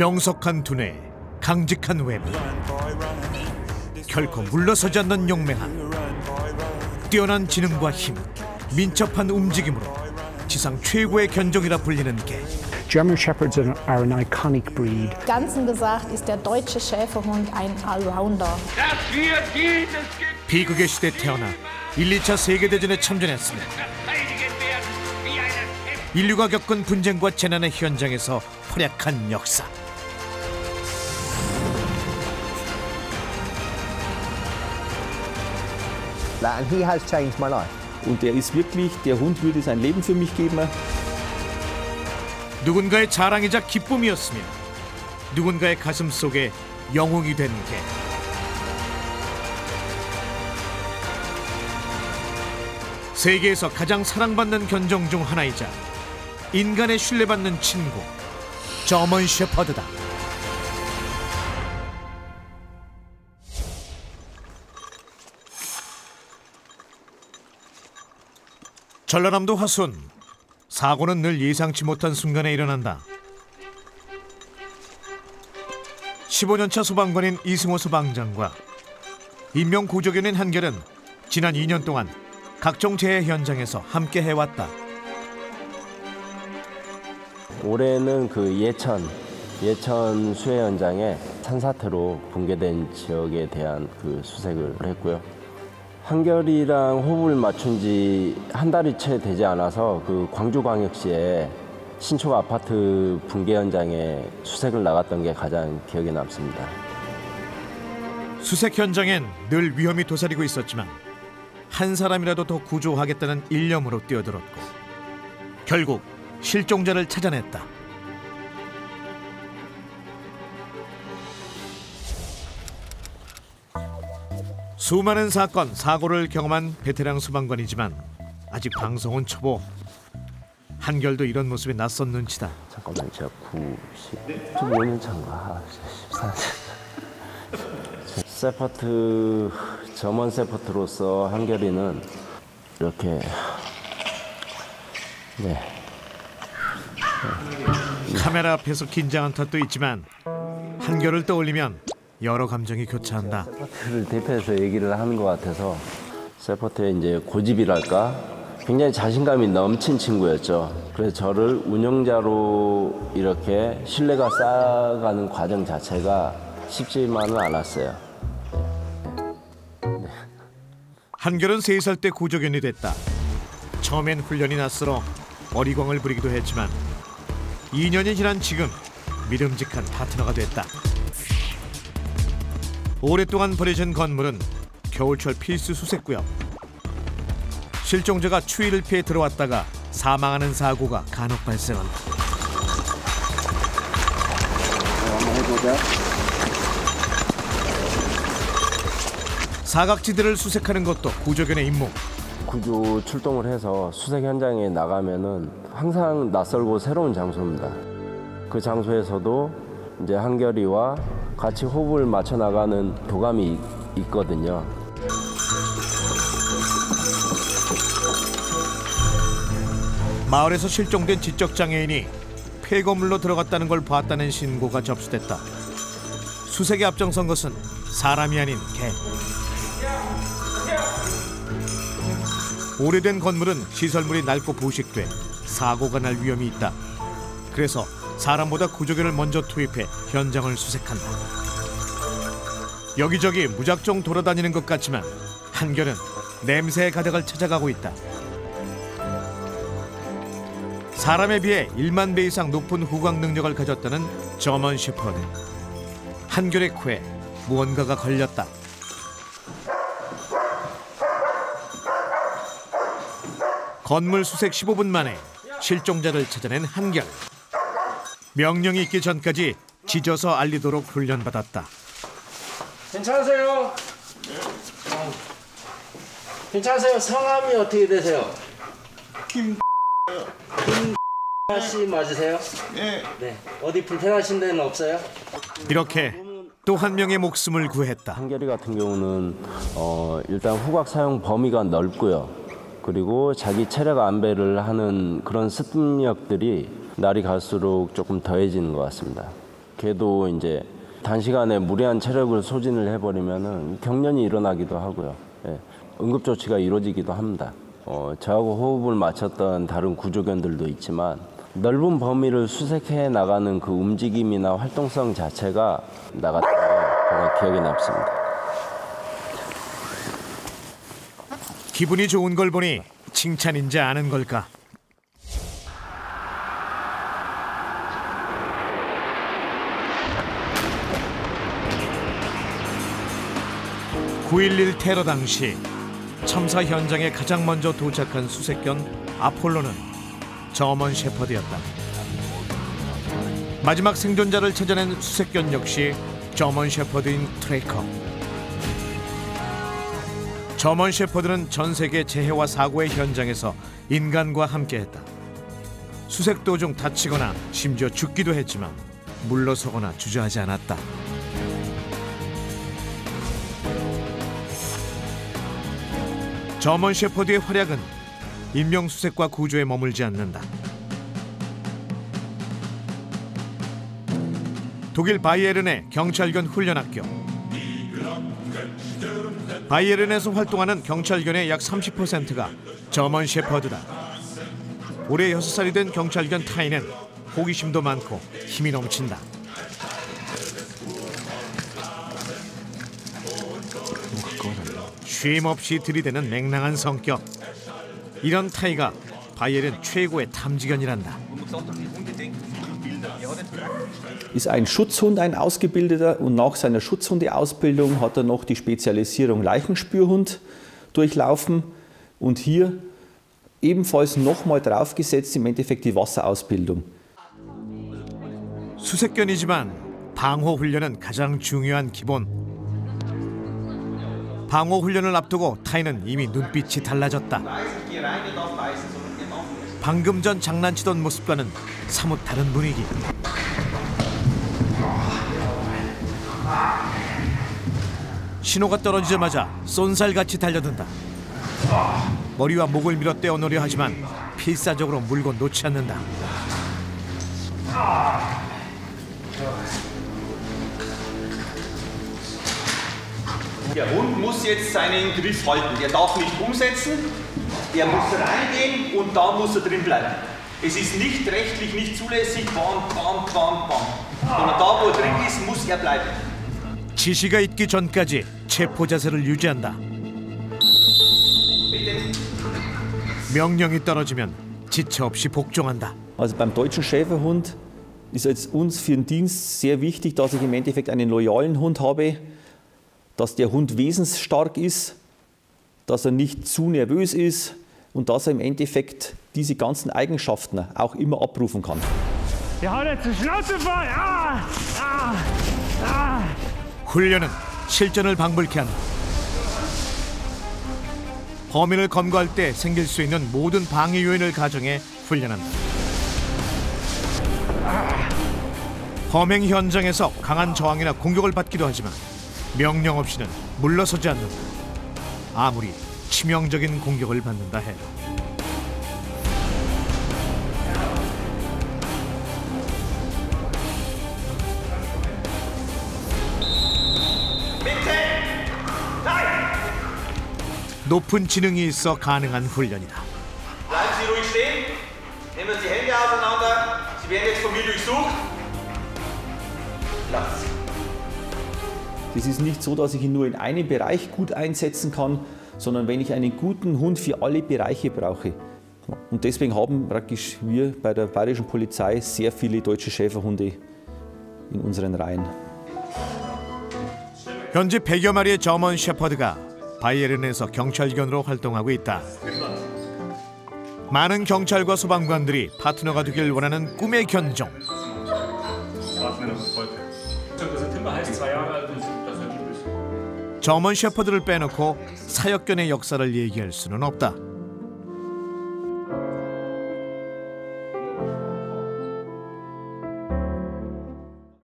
명석한 두뇌, 강직한 외모, 결코 물러서지 않는 용맹함, 뛰어난 지능과 힘, 민첩한 움직임으로 지상 최고의 견종이라 불리는 개. German Shepherds are an iconic breed. Ganzen gesagt ist der deutsche Schäferhund ein Allrounder. 비극의 시대에 태어나 1, 2차 세계대전에 참전했으며 인류가 겪은 분쟁과 재난의 현장에서 활약한 역사. And he has changed my life. Und er ist wirklich, der Hund würde sein Leben für mich geben. 누군가의 자랑이자 기쁨이었으며 누군가의 가슴 속에 영웅이 된 개. 세계에서 가장 사랑받는 견종 중 하나이자 인간의 신뢰받는 친구, 저먼 셰퍼드다. 전라남도 화순. 사고는 늘 예상치 못한 순간에 일어난다. 15년차 소방관인 이승호 소방장과 인명구조견인 한결은 지난 2년 동안 각종 재해 현장에서 함께 해왔다. 올해는 그 예천 수해 현장에 산사태로 붕괴된 지역에 대한 그 수색을 했고요. 한결이랑 호흡을 맞춘 지 한 달이 채 되지 않아서 그 광주광역시의 신촌 아파트 붕괴 현장에 수색을 나갔던 게 가장 기억에 남습니다. 수색 현장엔 늘 위험이 도사리고 있었지만 한 사람이라도 더 구조하겠다는 일념으로 뛰어들었고 결국 실종자를 찾아냈다. 수많은 사건, 사고를 경험한 베테랑 소방관이지만 아직 방송은 초보. 한결도 이런 모습에 낯선 눈치다. 잠깐만, 제가 95년 차인가 14년. 세퍼트, 점원 세퍼트로서 한결이는 이렇게 카메라 앞에서 긴장한 탓도 있지만 한결을 떠올리면 여러 감정이 교차한다. 세퍼트를 대표해서 얘기를 하는 것 같아서 세퍼트의 이제 고집이랄까 굉장히 자신감이 넘친 친구였죠. 그래서 저를 운영자로 이렇게 신뢰가 쌓아가는 과정 자체가 쉽지만은 않았어요. 한결은 3살 때 구조견이 됐다. 처음엔 훈련이 낯설어 어리광을 부리기도 했지만 2년이 지난 지금 믿음직한 파트너가 됐다. 오랫동안 버려진 건물은 겨울철 필수 수색구역. 실종자가 추위를 피해 들어왔다가 사망하는 사고가 간혹 발생한다. 한번 해보자. 사각지대를 수색하는 것도 구조견의 임무. 구조 출동을 해서 수색 현장에 나가면은 항상 낯설고 새로운 장소입니다. 그 장소에서도 이제 한결이와 같이 호흡을 맞춰 나가는 교감이 있거든요. 마을에서 실종된 지적장애인이 폐건물로 들어갔다는 걸 봤다는 신고가 접수됐다. 수색에 앞장선 것은 사람이 아닌 개. 오래된 건물은 시설물이 낡고 부식돼 사고가 날 위험이 있다. 그래서 사람보다 구조견을 먼저 투입해 현장을 수색한다. 여기저기 무작정 돌아다니는 것 같지만 한결은 냄새의 가닥을 찾아가고 있다. 사람에 비해 1만 배 이상 높은 후광 능력을 가졌다는 저먼 셰퍼드. 한결의 코에 무언가가 걸렸다. 건물 수색 15분 만에 실종자를 찾아낸 한결. 명령이 있기 전까지 짖어서 알리도록 훈련받았다. 괜찮으세요? 괜찮으세요? 성함이 어떻게 되세요? 김씨 맞으세요? 네. 네. 어디 불편하신 데는 없어요? 이렇게 또 한 명의 목숨을 구했다. 한결이 같은 경우는 일단 후각 사용 범위가 넓고요. 그리고 자기 체력 안배를 하는 그런 습득력들이 날이 갈수록 조금 더해지는 것 같습니다. 걔도 이제 단시간에 무리한 체력을 소진을 해버리면은 경련이 일어나기도 하고요. 예. 응급조치가 이루어지기도 합니다. 저하고 호흡을 맞췄던 다른 구조견들도 있지만 넓은 범위를 수색해 나가는 그 움직임이나 활동성 자체가 나갔던 게 제가 기억에 남습니다. 기분이 좋은 걸 보니 칭찬인지 아는 걸까? (9.11) 테러 당시 참사 현장에 가장 먼저 도착한 수색견 아폴로는 저먼 셰퍼드였다. 마지막 생존자를 찾아낸 수색견 역시 저먼 셰퍼드인 트레이커. 저먼 셰퍼드는 전 세계 재해와 사고의 현장에서 인간과 함께했다. 수색 도중 다치거나 심지어 죽기도 했지만 물러서거나 주저하지 않았다. 저먼 셰퍼드의 활약은 인명수색과 구조에 머물지 않는다. 독일 바이에른의 경찰견 훈련학교. 바이에른에서 활동하는 경찰견의 약 30%가 저먼 셰퍼드다. 올해 6살이 된 경찰견 타이는 호기심도 많고 힘이 넘친다. 쉼 없이 들이대는 맹랑한 성격. 이런 타이가 바이에른 최고의 탐지견이란다. Ist ein Schutzhund, ein ausgebildeter, und nach seiner Schutzhundeausbildung hat er noch die Spezialisierung Leichenspürhund durchlaufen und hier ebenfalls nochmal draufgesetzt im Endeffekt die Wasserausbildung. 수색견이지만 방호 훈련은 가장 중요한 기본. 방호 훈련을 앞두고 타이는 이미 눈빛이 달라졌다. 방금 전 장난치던 모습과는 사뭇 다른 분위기. 신호가 떨어지자마자 쏜살같이 달려든다. 머리와 목을 밀어 떼어놓으려 하지만 필사적으로 물고 놓지 않는다. Der Hund muss jetzt seinen Griff halten. Der darf nicht umsetzen. Er muss reingehen und da muss er drin bleiben. Es ist nicht rechtlich nicht zulässig, bam, bam, bam, bam. Sondern da, wo er drin ist, muss er bleiben. 지시가 있기 전까지 체포 자세를 유지한다. 명령이 떨어지면 지체 없이 복종한다. Also beim deutschen Schäferhund ist es uns für den Dienst sehr wichtig, dass ich im Endeffekt einen loyalen Hund habe, dass der Hund wesensstark ist, dass er nicht zu nervös ist und dass er im Endeffekt diese ganzen Eigenschaften auch immer abrufen kann. Der haut jetzt die Schnauze voll! Ah! Ah! Ah! 훈련은 실전을 방불케 한다. 범인을 검거할 때 생길 수 있는 모든 방해 요인을 가정해 훈련한다. 범행 현장에서 강한 저항이나 공격을 받기도 하지만 명령 없이는 물러서지 않는다. 아무리 치명적인 공격을 받는다 해도. 높은 지능이 있어 가능한 훈련이다. Bleiben Sie ruhig stehen. Nehmen Sie Hände auseinander. Sie werden jetzt von mir durchsucht. Platz. Es ist nicht so, dass ich ihn nur in einem Bereich gut einsetzen kann, sondern wenn ich einen guten Hund für alle Bereiche brauche. Und deswegen haben praktisch wir bei der Bayerischen Polizei sehr viele deutsche Schäferhunde in unseren Reihen. 현재 100여 마리의 저먼 셰퍼드가 바이에른에서 경찰견으로 활동하고 있다. 많은 경찰과 소방관들이 파트너가 되길 원하는 꿈의 견종. 저먼 셰퍼드를 빼놓고 사역견의 역사를 얘기할 수는 없다.